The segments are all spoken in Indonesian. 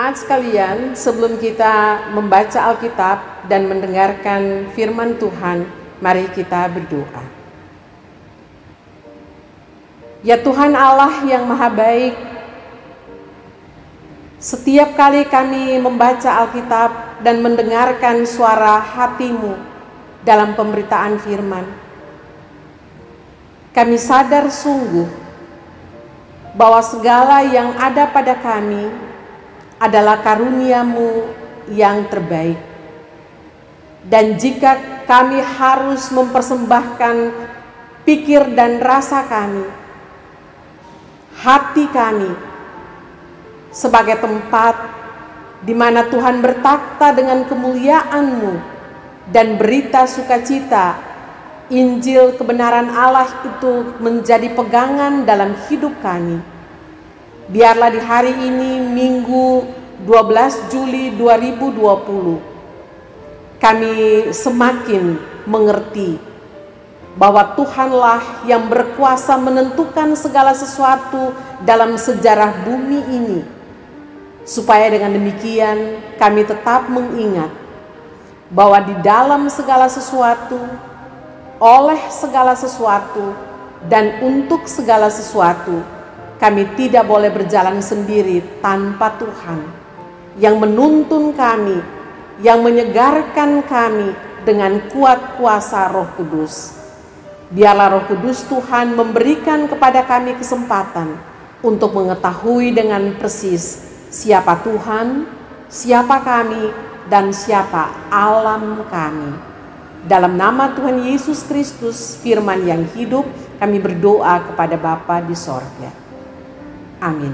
Jemaat sekalian, sebelum kita membaca Alkitab dan mendengarkan firman Tuhan, mari kita berdoa. Ya Tuhan Allah yang Maha Baik, setiap kali kami membaca Alkitab dan mendengarkan suara hati-Mu dalam pemberitaan firman, kami sadar sungguh bahwa segala yang ada pada kami adalah karunia-Mu yang terbaik. Dan jika kami harus mempersembahkan pikir dan rasa kami, hati kami, sebagai tempat di mana Tuhan bertakhta dengan kemuliaan-Mu dan berita sukacita, Injil kebenaran Allah itu menjadi pegangan dalam hidup kami. Biarlah di hari ini, Minggu 12 Juli 2020, kami semakin mengerti bahwa Tuhanlah yang berkuasa menentukan segala sesuatu dalam sejarah bumi ini. Supaya dengan demikian kami tetap mengingat bahwa di dalam segala sesuatu, oleh segala sesuatu, dan untuk segala sesuatu, kami tidak boleh berjalan sendiri tanpa Tuhan yang menuntun kami, yang menyegarkan kami dengan kuat kuasa Roh Kudus. Biarlah Roh Kudus Tuhan memberikan kepada kami kesempatan untuk mengetahui dengan persis siapa Tuhan, siapa kami, dan siapa alam kami. Dalam nama Tuhan Yesus Kristus, firman yang hidup, kami berdoa kepada Bapa di sorga. Amin.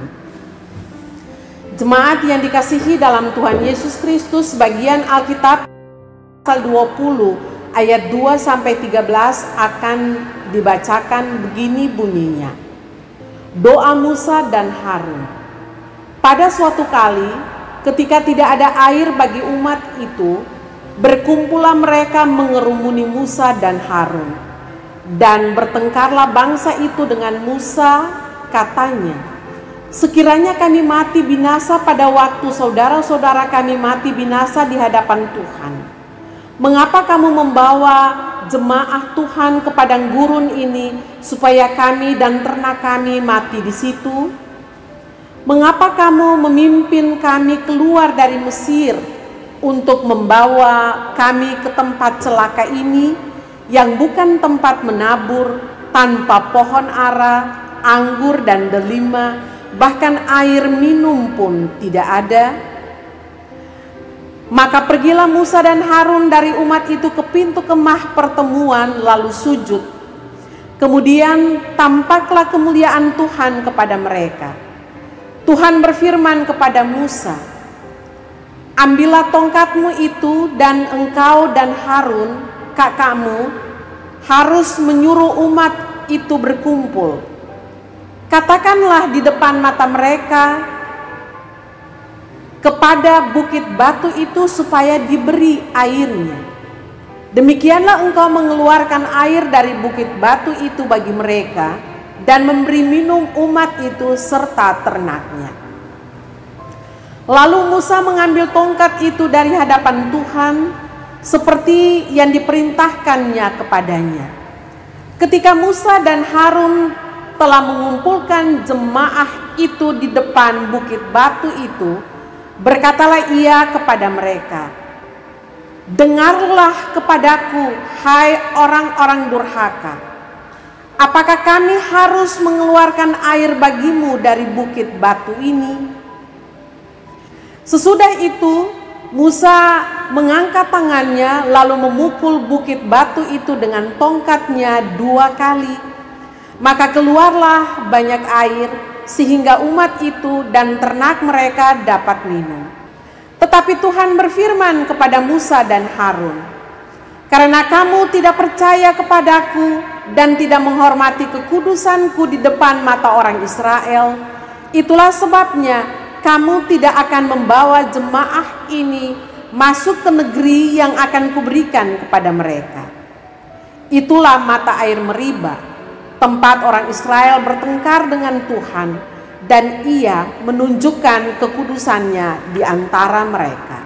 Jemaat yang dikasihi dalam Tuhan Yesus Kristus, bagian Alkitab pasal 20 ayat 2-13 akan dibacakan begini bunyinya. Doa Musa dan Harun. Pada suatu kali, ketika tidak ada air bagi umat itu, berkumpullah mereka mengerumuni Musa dan Harun. Dan bertengkarlah bangsa itu dengan Musa, katanya, sekiranya kami mati binasa pada waktu saudara-saudara kami mati binasa di hadapan Tuhan, mengapa kamu membawa jemaah Tuhan ke padang gurun ini supaya kami dan ternak kami mati di situ? Mengapa kamu memimpin kami keluar dari Mesir untuk membawa kami ke tempat celaka ini yang bukan tempat menabur, tanpa pohon ara, anggur dan delima, bahkan air minum pun tidak ada? Maka pergilah Musa dan Harun dari umat itu ke pintu kemah pertemuan lalu sujud. Kemudian tampaklah kemuliaan Tuhan kepada mereka. Tuhan berfirman kepada Musa, ambillah tongkatmu itu dan engkau dan Harun kakakmu harus menyuruh umat itu berkumpul. Katakanlah di depan mata mereka kepada bukit batu itu supaya diberi airnya. Demikianlah engkau mengeluarkan air dari bukit batu itu bagi mereka dan memberi minum umat itu serta ternaknya. Lalu Musa mengambil tongkat itu dari hadapan Tuhan seperti yang diperintahkannya kepadanya. Ketika Musa dan Harun telah mengumpulkan jemaah itu di depan bukit batu itu, berkatalah ia kepada mereka, dengarlah kepadaku, hai orang-orang durhaka. Apakah kami harus mengeluarkan air bagimu dari bukit batu ini? Sesudah itu, Musa mengangkat tangannya lalu memukul bukit batu itu dengan tongkatnya 2 kali. Maka keluarlah banyak air sehingga umat itu dan ternak mereka dapat minum. Tetapi Tuhan berfirman kepada Musa dan Harun, karena kamu tidak percaya kepadaku dan tidak menghormati kekudusanku di depan mata orang Israel, itulah sebabnya kamu tidak akan membawa jemaah ini masuk ke negeri yang akan kuberikan kepada mereka. Itulah mata air Meriba, tempat orang Israel bertengkar dengan Tuhan, dan Ia menunjukkan kekudusannya di antara mereka.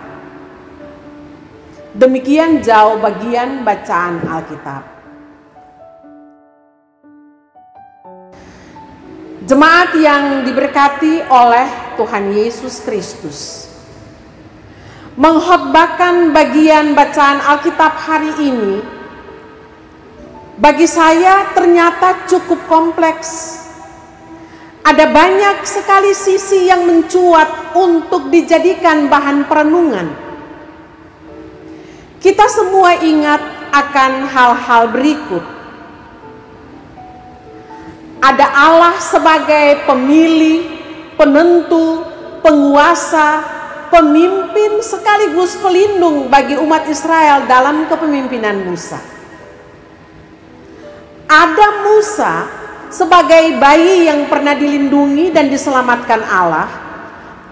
Demikian jauh bagian bacaan Alkitab. Jemaat yang diberkati oleh Tuhan Yesus Kristus, mengkhotbahkan bagian bacaan Alkitab hari ini bagi saya ternyata cukup kompleks. Ada banyak sekali sisi yang mencuat untuk dijadikan bahan perenungan. Kita semua ingat akan hal-hal berikut. Ada Allah sebagai pemilih, penentu, penguasa, pemimpin sekaligus pelindung bagi umat Israel dalam kepemimpinan Musa. Ada Musa sebagai bayi yang pernah dilindungi dan diselamatkan Allah,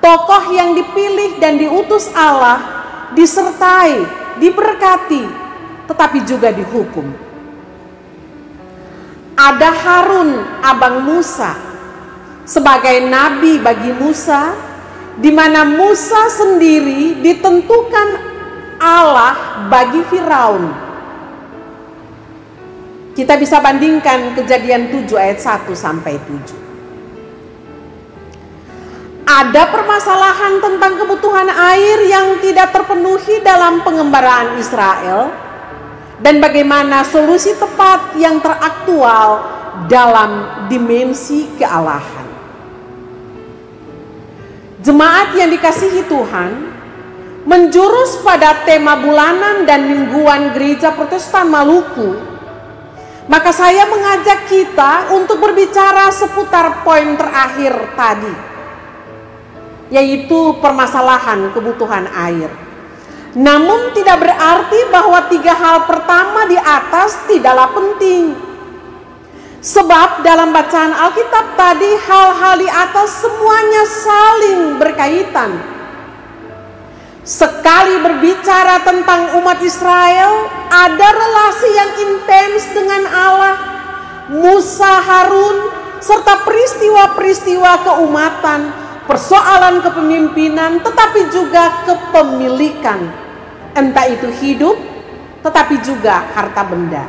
tokoh yang dipilih dan diutus Allah, disertai, diberkati, tetapi juga dihukum. Ada Harun, abang Musa, sebagai nabi bagi Musa, di mana Musa sendiri ditentukan Allah bagi Firaun. Kita bisa bandingkan Kejadian 7 ayat 1 sampai 7. Ada permasalahan tentang kebutuhan air yang tidak terpenuhi dalam pengembaraan Israel, dan bagaimana solusi tepat yang teraktual dalam dimensi kealahan. Jemaat yang dikasihi Tuhan, menjurus pada tema bulanan dan mingguan Gereja Protestan Maluku, maka saya mengajak kita untuk berbicara seputar poin terakhir tadi, yaitu permasalahan kebutuhan air. Namun tidak berarti bahwa 3 hal pertama di atas tidaklah penting. Sebab dalam bacaan Alkitab tadi hal-hal di atas semuanya saling berkaitan. Sekali berbicara tentang umat Israel, ada relasi yang intens dengan Allah, Musa, Harun, serta peristiwa-peristiwa keumatan, persoalan kepemimpinan, tetapi juga kepemilikan. Entah itu hidup, tetapi juga harta benda.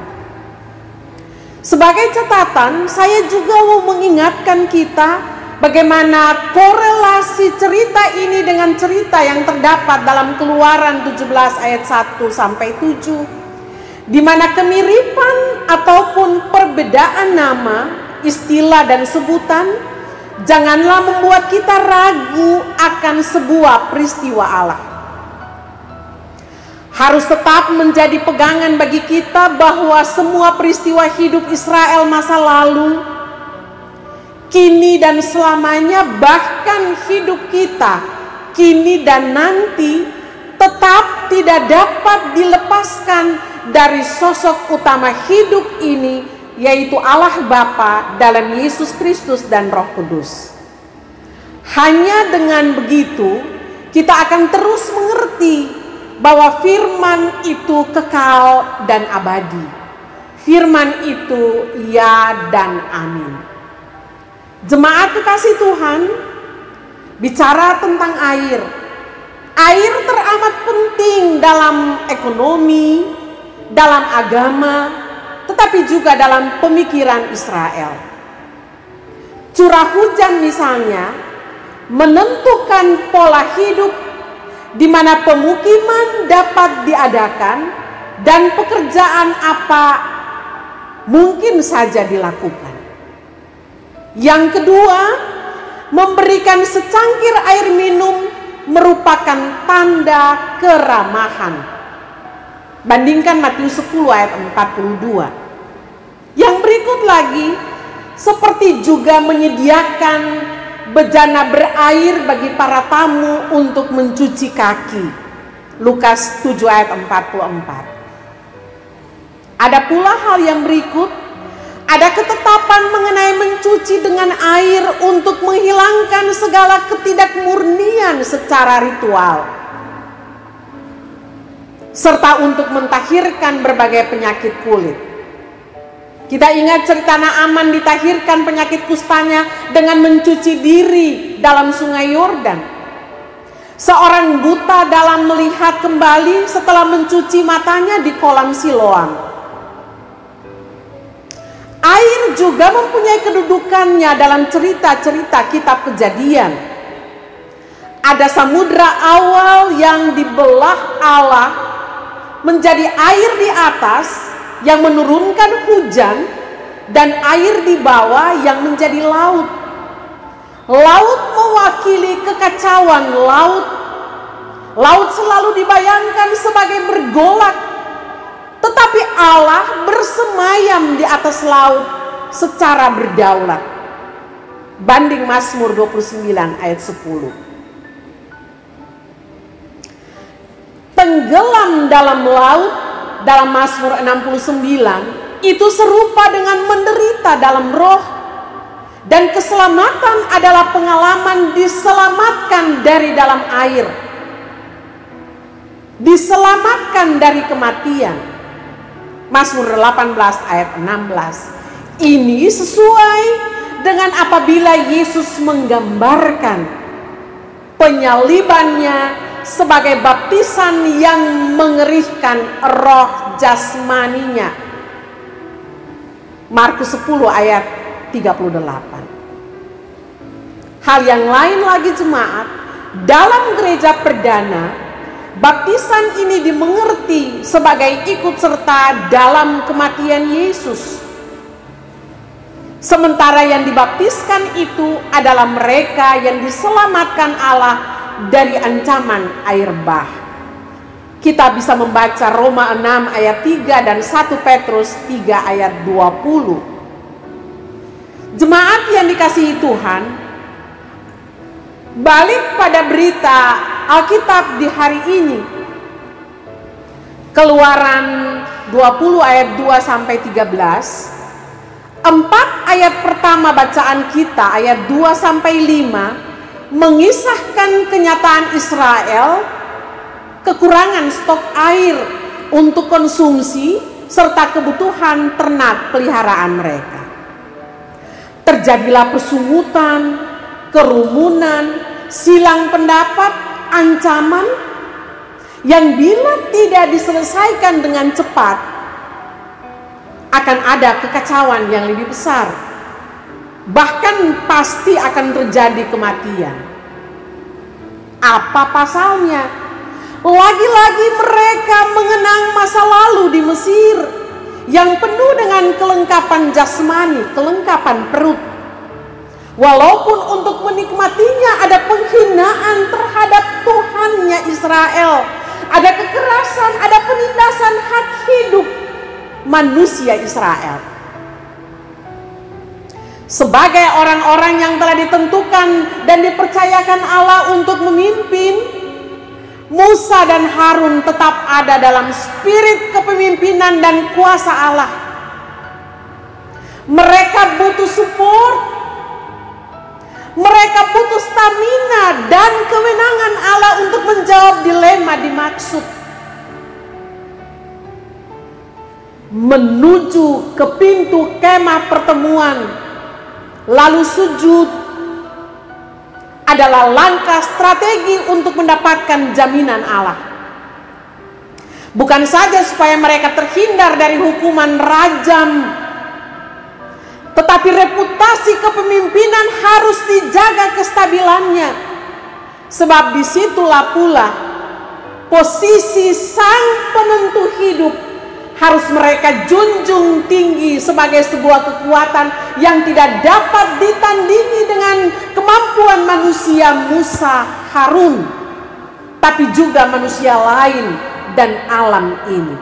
Sebagai catatan, saya juga mau mengingatkan kita bagaimana korelasi cerita ini dengan cerita yang terdapat dalam Keluaran 17 ayat 1 sampai 7, di mana kemiripan ataupun perbedaan nama, istilah dan sebutan janganlah membuat kita ragu akan sebuah peristiwa Allah. Harus tetap menjadi pegangan bagi kita bahwa semua peristiwa hidup Israel masa lalu, kini dan selamanya, bahkan hidup kita kini dan nanti, tetap tidak dapat dilepaskan dari sosok utama hidup ini, yaitu Allah Bapa dalam Yesus Kristus dan Roh Kudus. Hanya dengan begitu kita akan terus mengerti bahwa firman itu kekal dan abadi. Firman itu ya dan amin. Jemaat kekasih Tuhan, bicara tentang air. Air teramat penting dalam ekonomi, dalam agama, tetapi juga dalam pemikiran Israel. Curah hujan misalnya menentukan pola hidup di mana pemukiman dapat diadakan dan pekerjaan apa mungkin saja dilakukan. Yang kedua, memberikan secangkir air minum merupakan tanda keramahan. Bandingkan Matius 10 ayat 42. Yang berikut lagi, seperti juga menyediakan bejana berair bagi para tamu untuk mencuci kaki. Lukas 7 ayat 44. Ada pula hal yang berikut, ada ketetapan mengenai mencuci dengan air untuk menghilangkan segala ketidakmurnian secara ritual, serta untuk mentahirkan berbagai penyakit kulit. Kita ingat cerita Naaman ditahirkan penyakit kustanya dengan mencuci diri dalam sungai Yordan. Seorang buta dalam melihat kembali setelah mencuci matanya di kolam Siloam. Air juga mempunyai kedudukannya dalam cerita-cerita kitab Kejadian. Ada samudra awal yang dibelah Allah menjadi air di atas yang menurunkan hujan, dan air di bawah yang menjadi laut. Laut mewakili kekacauan laut. Laut selalu dibayangkan sebagai bergolak, tetapi Allah bersemayam di atas laut secara berdaulat. Banding Mazmur 29 ayat 10. Tenggelam dalam laut dalam Mazmur 69 itu serupa dengan menderita dalam roh, dan keselamatan adalah pengalaman diselamatkan dari dalam air, diselamatkan dari kematian. Mazmur 18 ayat 16. Ini sesuai dengan apabila Yesus menggambarkan penyalibannya sebagai baptisan yang mengerihkan roh jasmaninya. Markus 10 ayat 38. Hal yang lain lagi jemaat, dalam gereja perdana, baptisan ini dimengerti sebagai ikut serta dalam kematian Yesus. Sementara yang dibaptiskan itu adalah mereka yang diselamatkan Allah dari ancaman air bah. Kita bisa membaca Roma 6 ayat 3 dan 1 Petrus 3 ayat 20. Jemaat yang dikasihi Tuhan, balik pada berita Alkitab di hari ini. Keluaran 20 ayat 2 sampai 13. 4 ayat pertama bacaan kita ayat 2 sampai 5 mengisahkan kenyataan Israel kekurangan stok air untuk konsumsi serta kebutuhan ternak peliharaan mereka. Terjadilah persungutan, kerumunan, silang pendapat, ancaman yang bila tidak diselesaikan dengan cepat akan ada kekacauan yang lebih besar. Bahkan pasti akan terjadi kematian. Apa pasalnya? Lagi-lagi mereka mengenang masa lalu di Mesir yang penuh dengan kelengkapan jasmani, kelengkapan perut. Walaupun untuk menikmatinya ada penghinaan terhadap Tuhannya Israel, ada kekerasan, ada penindasan hak hidup manusia Israel. Sebagai orang-orang yang telah ditentukan dan dipercayakan Allah untuk memimpin, Musa dan Harun tetap ada dalam spirit kepemimpinan dan kuasa Allah. Mereka butuh support, mereka butuh stamina dan kewenangan Allah untuk menjawab dilema dimaksud. Menuju ke pintu kemah pertemuan lalu sujud adalah langkah strategi untuk mendapatkan jaminan Allah. Bukan saja supaya mereka terhindar dari hukuman rajam, tetapi reputasi kepemimpinan harus dijaga kestabilannya. Sebab disitulah pula posisi sang penentu hidup harus mereka junjung tinggi sebagai sebuah kekuatan yang tidak dapat ditandingi dengan kemampuan manusia Musa, Harun, tapi juga manusia lain dan alam ini.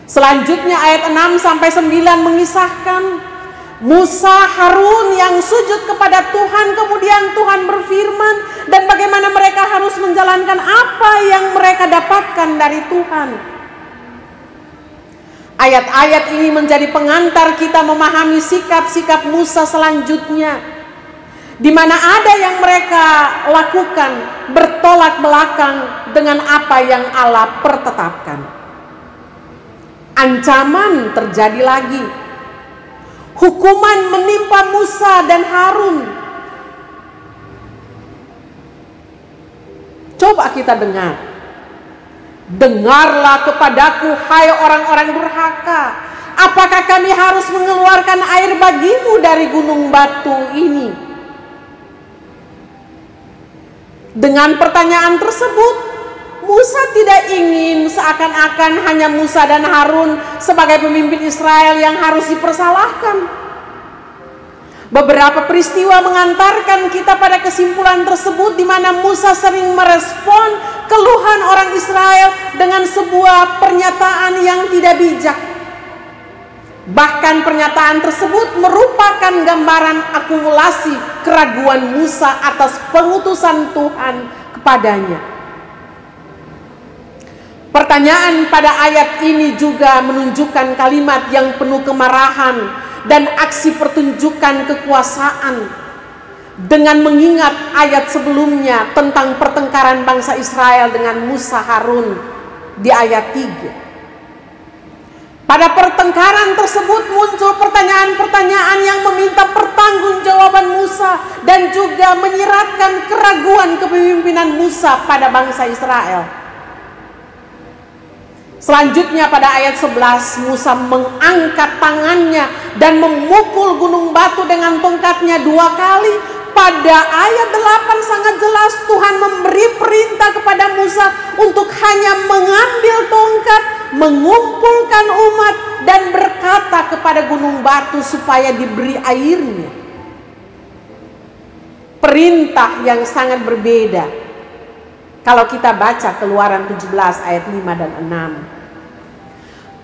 Selanjutnya ayat 6-9 mengisahkan Musa, Harun yang sujud kepada Tuhan, kemudian Tuhan berfirman, dan bagaimana mereka harus menjalankan apa yang mereka dapatkan dari Tuhan. Ayat-ayat ini menjadi pengantar kita memahami sikap-sikap Musa selanjutnya, di mana ada yang mereka lakukan bertolak belakang dengan apa yang Allah pertetapkan. Ancaman terjadi lagi. Hukuman menimpa Musa dan Harun. Coba kita dengar. Dengarlah kepadaku, hai orang-orang durhaka. Apakah kami harus mengeluarkan air bagimu dari gunung batu ini? Dengan pertanyaan tersebut, Musa tidak ingin seakan-akan hanya Musa dan Harun sebagai pemimpin Israel yang harus dipersalahkan. Beberapa peristiwa mengantarkan kita pada kesimpulan tersebut, di mana Musa sering merespon keluhan orang Israel dengan sebuah pernyataan yang tidak bijak. Bahkan pernyataan tersebut merupakan gambaran akumulasi keraguan Musa atas pengutusan Tuhan kepadanya. Pertanyaan pada ayat ini juga menunjukkan kalimat yang penuh kemarahan dan aksi pertunjukan kekuasaan, dengan mengingat ayat sebelumnya tentang pertengkaran bangsa Israel dengan Musa Harun di ayat 3. Pada pertengkaran tersebut muncul pertanyaan-pertanyaan yang meminta pertanggungjawaban Musa dan juga menyiratkan keraguan kepemimpinan Musa pada bangsa Israel. Selanjutnya pada ayat 11, Musa mengangkat tangannya dan memukul gunung batu dengan tongkatnya 2 kali. Pada ayat 8 sangat jelas Tuhan memberi perintah kepada Musa untuk hanya mengambil tongkat, mengumpulkan umat, dan berkata kepada gunung batu supaya diberi airnya. Perintah yang sangat berbeda kalau kita baca Keluaran 17 ayat 5 dan 6.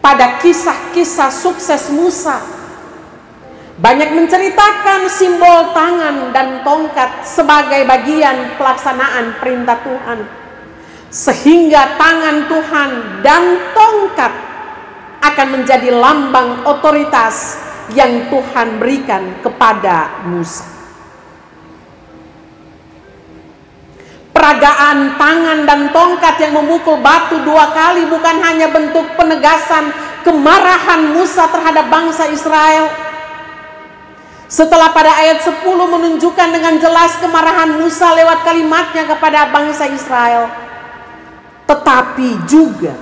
Pada kisah-kisah sukses Musa, banyak menceritakan simbol tangan dan tongkat sebagai bagian pelaksanaan perintah Tuhan. Sehingga tangan Tuhan dan tongkat akan menjadi lambang otoritas yang Tuhan berikan kepada Musa. Peragaan tangan dan tongkat yang memukul batu 2 kali bukan hanya bentuk penegasan kemarahan Musa terhadap bangsa Israel. Setelah pada ayat 10 menunjukkan dengan jelas kemarahan Musa lewat kalimatnya kepada bangsa Israel, tetapi juga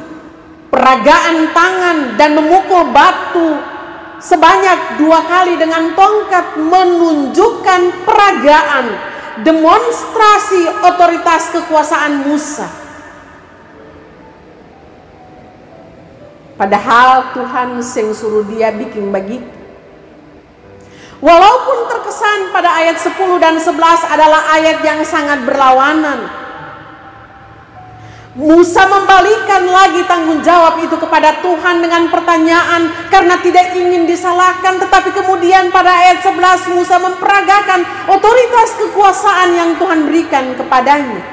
peragaan tangan dan memukul batu sebanyak 2 kali dengan tongkat menunjukkan peragaan, demonstrasi otoritas kekuasaan Musa. Padahal Tuhan yang suruh dia bikin begitu. Walaupun terkesan pada ayat 10 dan 11 adalah ayat yang sangat berlawanan, Musa membalikan lagi tanggung jawab itu kepada Tuhan dengan pertanyaan karena tidak ingin disalahkan. Tetapi kemudian pada ayat 11 Musa memperagakan otoritas kekuasaan yang Tuhan berikan kepadanya.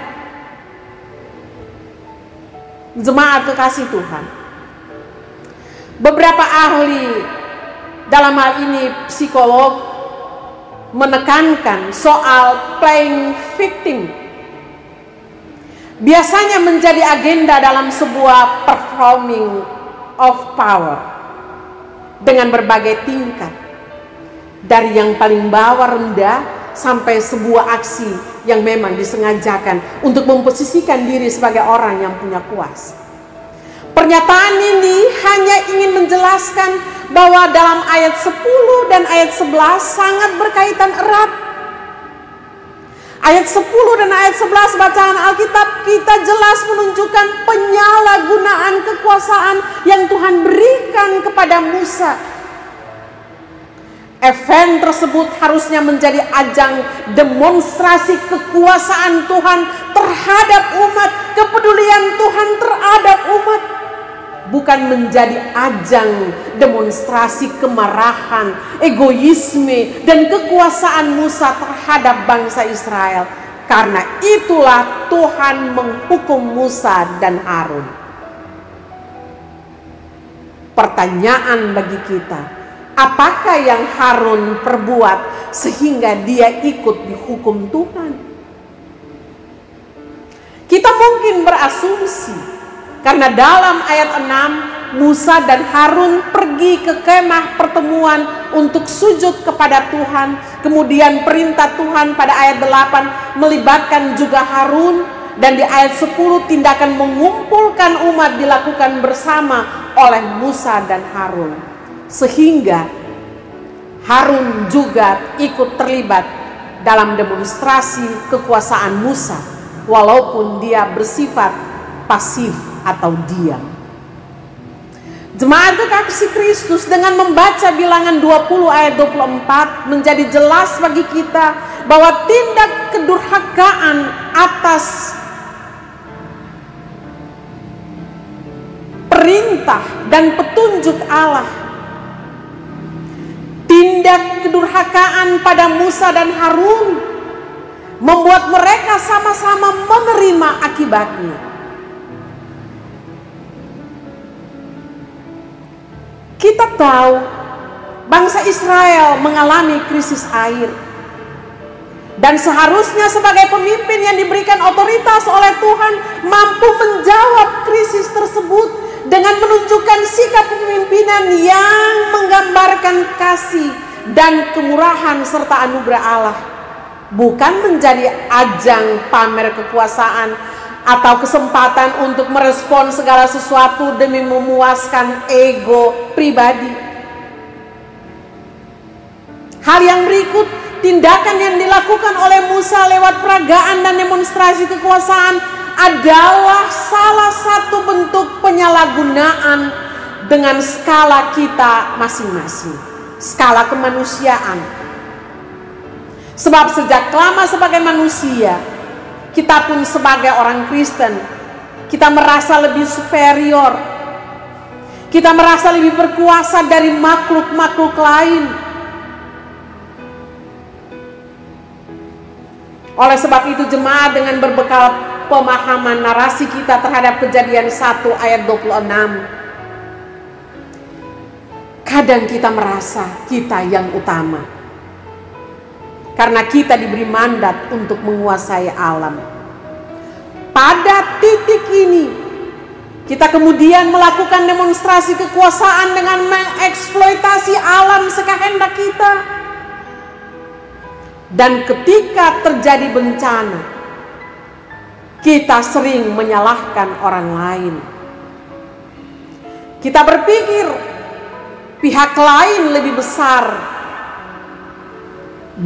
Jemaat kekasih Tuhan, beberapa ahli, dalam hal ini psikolog, menekankan soal playing victim biasanya menjadi agenda dalam sebuah performing of power dengan berbagai tingkat, dari yang paling bawah rendah sampai sebuah aksi yang memang disengajakan untuk memposisikan diri sebagai orang yang punya kuasa. Pernyataan ini hanya ingin menjelaskan bahwa dalam ayat 10 dan ayat 11 sangat berkaitan erat. Ayat 10 dan ayat 11 bacaan Alkitab kita jelas menunjukkan penyalahgunaan kekuasaan yang Tuhan berikan kepada Musa. Event tersebut harusnya menjadi ajang demonstrasi kekuasaan Tuhan terhadap umat, kepedulian Tuhan terhadap umat, bukan menjadi ajang demonstrasi kemarahan, egoisme, dan kekuasaan Musa terhadap bangsa Israel. Karena itulah Tuhan menghukum Musa dan Harun. Pertanyaan bagi kita, apakah yang Harun perbuat sehingga dia ikut dihukum Tuhan? Kita mungkin berasumsi karena dalam ayat 6 Musa dan Harun pergi ke kemah pertemuan untuk sujud kepada Tuhan. Kemudian perintah Tuhan pada ayat 8 melibatkan juga Harun. Dan di ayat 10 tindakan mengumpulkan umat dilakukan bersama oleh Musa dan Harun. Sehingga Harun juga ikut terlibat dalam demonstrasi kekuasaan Musa, walaupun dia bersifat pasif atau diam. Jemaat kekasih Kristus, dengan membaca Bilangan 20 ayat 24 menjadi jelas bagi kita bahwa tindak kedurhakaan atas perintah dan petunjuk Allah, tindak kedurhakaan pada Musa dan Harun membuat mereka sama-sama menerima akibatnya. Kita tahu bangsa Israel mengalami krisis air, dan seharusnya sebagai pemimpin yang diberikan otoritas oleh Tuhan mampu menjawab krisis tersebut dengan menunjukkan sikap kepemimpinan yang menggambarkan kasih dan kemurahan serta anugerah Allah, bukan menjadi ajang pamer kekuasaan atau kesempatan untuk merespon segala sesuatu demi memuaskan ego pribadi. Hal yang berikut, tindakan yang dilakukan oleh Musa lewat peragaan dan demonstrasi kekuasaan adalah salah satu bentuk penyalahgunaan dengan skala kita masing-masing, skala kemanusiaan. Sebab sejak lama sebagai manusia, kita pun sebagai orang Kristen, kita merasa lebih superior, kita merasa lebih berkuasa dari makhluk-makhluk lain. Oleh sebab itu, jemaat, dengan berbekal pemahaman narasi kita terhadap Kejadian 1 ayat 26, kadang kita merasa kita yang utama karena kita diberi mandat untuk menguasai alam. Pada titik ini kita kemudian melakukan demonstrasi kekuasaan dengan mengeksploitasi alam sekehendak kita. Dan ketika terjadi bencana, kita sering menyalahkan orang lain. Kita berpikir pihak lain lebih besar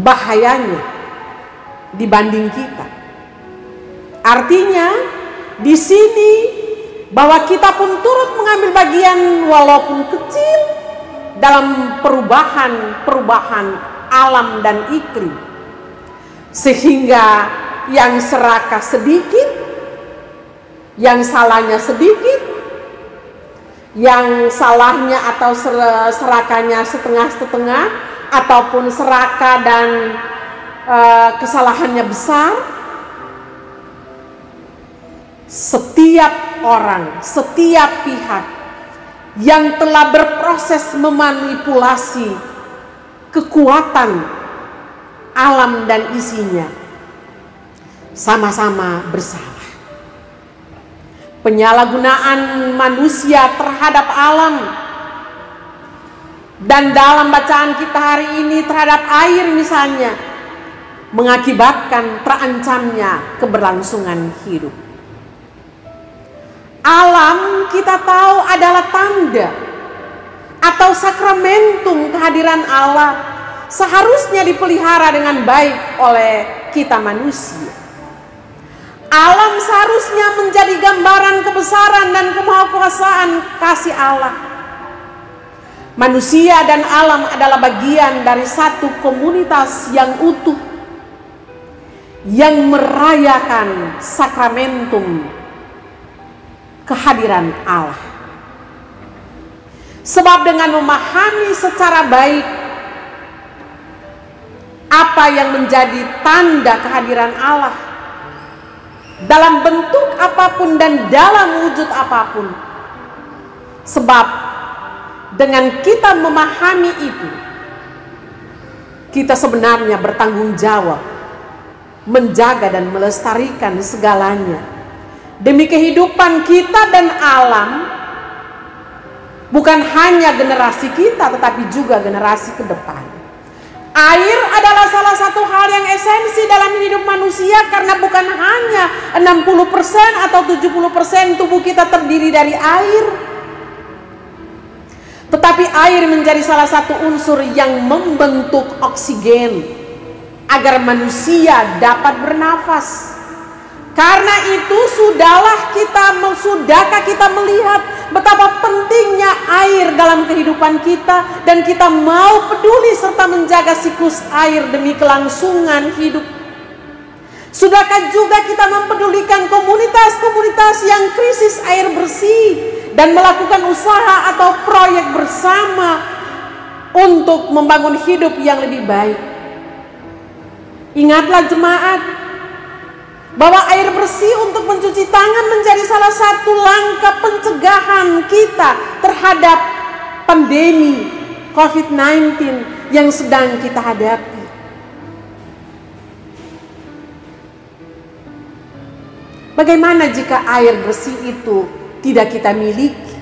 bahayanya dibanding kita. Artinya di sini bahwa kita pun turut mengambil bagian walaupun kecil dalam perubahan alam dan iklim. Sehingga yang serakah sedikit, yang salahnya sedikit, yang salahnya atau serakahnya setengah-setengah, ataupun serakah dan kesalahannya besar, setiap orang, setiap pihak yang telah berproses memanipulasi kekuatan alam dan isinya sama-sama bersalah. Penyalahgunaan manusia terhadap alam, dan dalam bacaan kita hari ini terhadap air misalnya, mengakibatkan terancamnya keberlangsungan hidup. Alam kita tahu adalah tanda atau sakramentum kehadiran Allah, seharusnya dipelihara dengan baik oleh kita manusia. Alam seharusnya menjadi gambaran kebesaran dan kemahakuasaan kasih Allah. Manusia dan alam adalah bagian dari satu komunitas yang utuh, yang merayakan sakramentum kehadiran Allah. Sebab dengan memahami secara baik apa yang menjadi tanda kehadiran Allah dalam bentuk apapun dan dalam wujud apapun, sebab dengan kita memahami itu, kita sebenarnya bertanggung jawab menjaga dan melestarikan segalanya demi kehidupan kita dan alam Bukan hanya generasi kita, tetapi juga generasi ke depan. Air adalah salah satu hal yang esensi dalam hidup manusia, karena bukan hanya 60% atau 70% tubuh kita terdiri dari air, tetapi air menjadi salah satu unsur yang membentuk oksigen agar manusia dapat bernafas. Karena itu sudahkah kita melihat betapa pentingnya air dalam kehidupan kita, dan kita mau peduli serta menjaga siklus air demi kelangsungan hidup. Sudahkah juga kita mempedulikan komunitas-komunitas yang krisis air bersih dan melakukan usaha atau proyek bersama untuk membangun hidup yang lebih baik? Ingatlah jemaat, bahwa air bersih untuk mencuci tangan menjadi salah satu langkah pencegahan kita terhadap pandemi COVID-19 yang sedang kita hadapi. Bagaimana jika air bersih itu tidak kita miliki?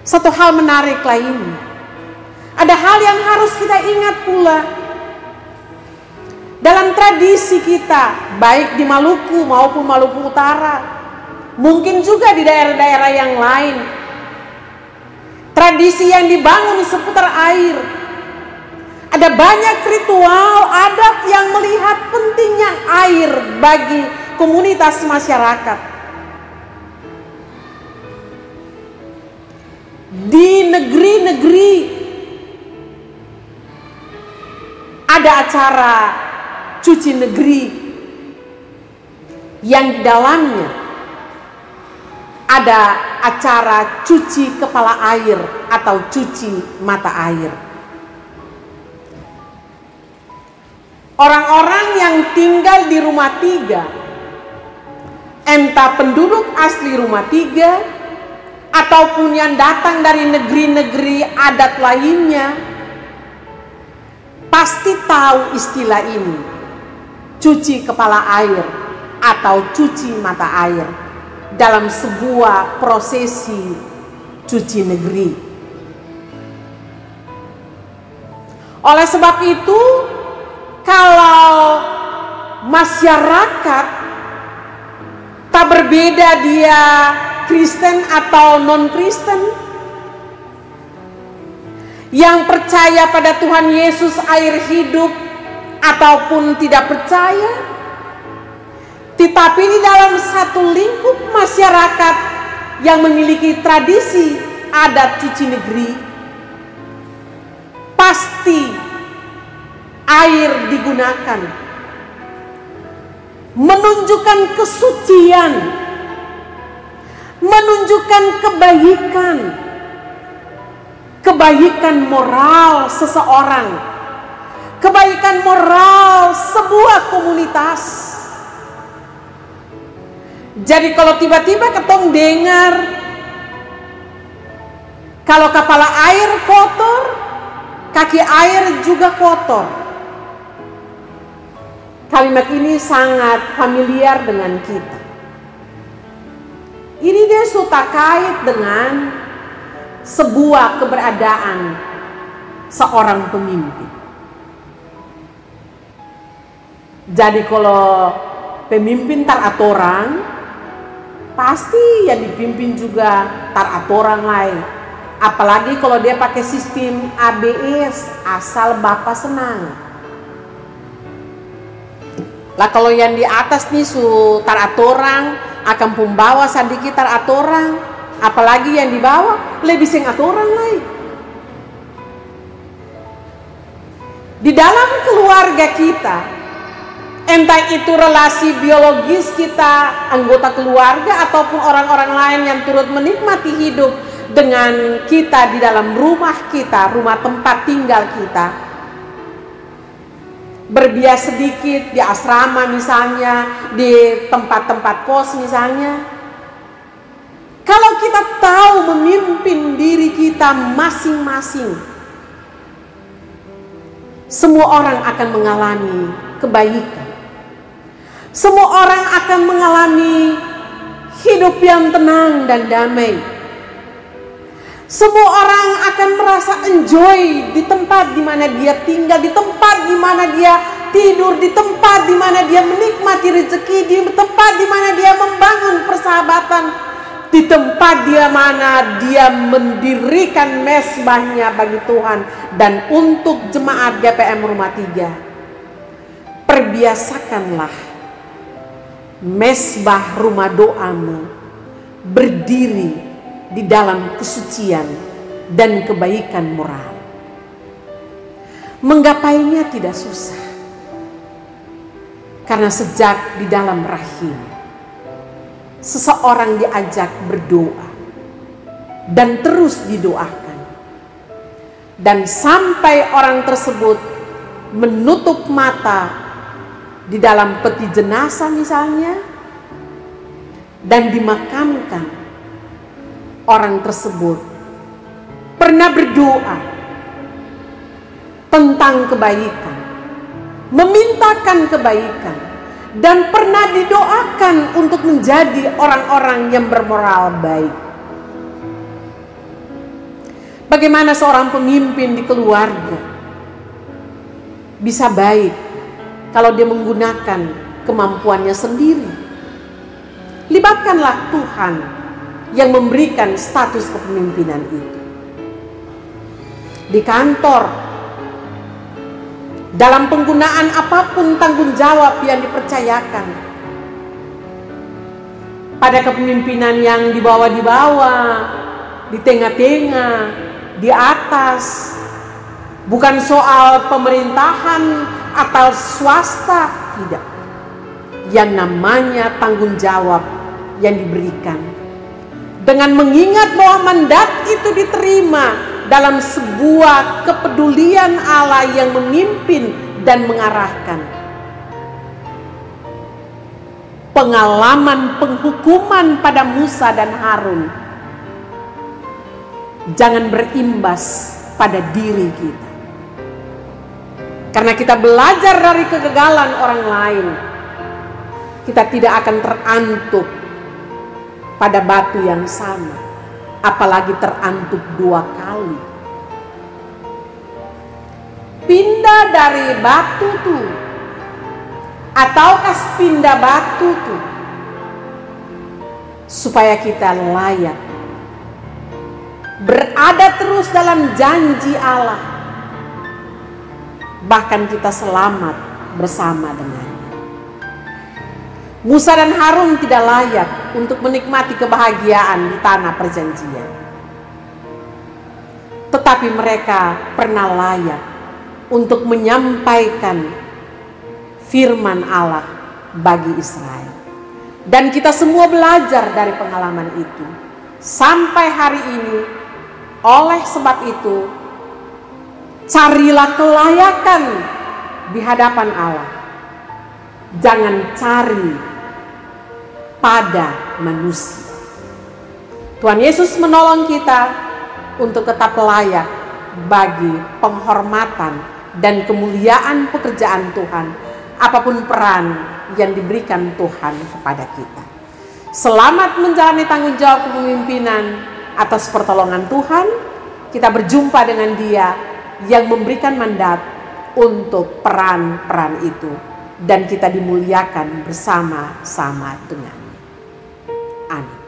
Satu hal menarik lainnya, ada hal yang harus kita ingat pula. Dalam tradisi kita, baik di Maluku maupun Maluku Utara, mungkin juga di daerah-daerah yang lain, tradisi yang dibangun seputar air. Ada banyak ritual adat yang melihat pentingnya air bagi komunitas masyarakat. Di negeri-negeri ada acara cuci negeri yang di dalamnya ada acara cuci kepala air atau cuci mata air. Orang-orang yang tinggal di Rumah Tiga, entah penduduk asli Rumah Tiga ataupun yang datang dari negeri-negeri adat lainnya, pasti tahu istilah ini, cuci kepala air atau cuci mata air dalam sebuah prosesi cuci negeri. Oleh sebab itu, kalau masyarakat tak berbeda dia Kristen atau non-Kristen, yang percaya pada Tuhan Yesus air hidup ataupun tidak percaya, tetapi di dalam satu lingkup masyarakat yang memiliki tradisi adat cuci negeri, pasti air digunakan menunjukkan kesucian, menunjukkan kebaikan moral seseorang, kebaikan moral sebuah komunitas. Jadi kalau tiba-tiba ketong dengar kalau kepala air kotor, kaki air juga kotor, kalimat ini sangat familiar dengan kita. Ini dia sudah kait dengan sebuah keberadaan seorang pemimpin. Jadi kalau pemimpin taratoran, pasti yang dipimpin juga taratoran lain. Apalagi kalau dia pakai sistem ABS, asal Bapak senang. Lah kalau yang di atas nih su taratoran akan pembawa sedikit taratoran, apalagi yang di bawah lebih sing atoran lain. Di dalam keluarga kita, entah itu relasi biologis kita, anggota keluarga, ataupun orang-orang lain yang turut menikmati hidup dengan kita di dalam rumah kita, rumah tempat tinggal kita, berbias sedikit di asrama misalnya, di tempat-tempat kos misalnya. Kalau kita tahu memimpin diri kita masing-masing, semua orang akan mengalami kebaikan. Semua orang akan mengalami hidup yang tenang dan damai. Semua orang akan merasa enjoy di tempat di mana dia tinggal, di tempat di mana dia tidur, di tempat di mana dia menikmati rezeki, di tempat di mana dia membangun persahabatan, di tempat di mana dia mendirikan mesbahnya bagi Tuhan dan untuk jemaat GPM Rumah 3. Perbiasakanlah mesbah rumah doamu berdiri di dalam kesucian dan kebaikan moral. Menggapainya tidak susah, karena sejak di dalam rahim seseorang diajak berdoa dan terus didoakan, dan sampai orang tersebut menutup mata di dalam peti jenazah misalnya dan dimakamkan, orang tersebut pernah berdoa tentang kebaikan, memintakan kebaikan, dan pernah didoakan untuk menjadi orang-orang yang bermoral baik. Bagaimana seorang pemimpin di keluarga bisa baik kalau dia menggunakan kemampuannya sendiri? Libatkanlah Tuhan yang memberikan status kepemimpinan itu. Di kantor, dalam penggunaan apapun tanggung jawab yang dipercayakan, pada kepemimpinan yang di bawah, di tengah-tengah, di atas, bukan soal pemerintahan atau swasta, tidak. Yang namanya tanggung jawab yang diberikan, dengan mengingat bahwa mandat itu diterima dalam sebuah kepedulian Allah yang memimpin dan mengarahkan. Pengalaman penghukuman pada Musa dan Harun jangan berimbas pada diri kita. Karena kita belajar dari kegagalan orang lain, kita tidak akan terantuk pada batu yang sama, apalagi terantuk 2 kali. Pindah dari batu tuh, ataukah pindah batu tuh, supaya kita layak berada terus dalam janji Allah, bahkan kita selamat bersama dengannya. Musa dan Harun tidak layak untuk menikmati kebahagiaan di tanah perjanjian, tetapi mereka pernah layak untuk menyampaikan firman Allah bagi Israel. Dan kita semua belajar dari pengalaman itu sampai hari ini. Oleh sebab itu, carilah kelayakan di hadapan Allah, jangan cari pada manusia. Tuhan Yesus menolong kita untuk tetap layak bagi penghormatan dan kemuliaan pekerjaan Tuhan, apapun peran yang diberikan Tuhan kepada kita. Selamat menjalani tanggung jawab kepemimpinan atas pertolongan Tuhan. Kita berjumpa dengan Dia yang memberikan mandat untuk peran-peran itu, dan kita dimuliakan bersama-sama dengan Amin.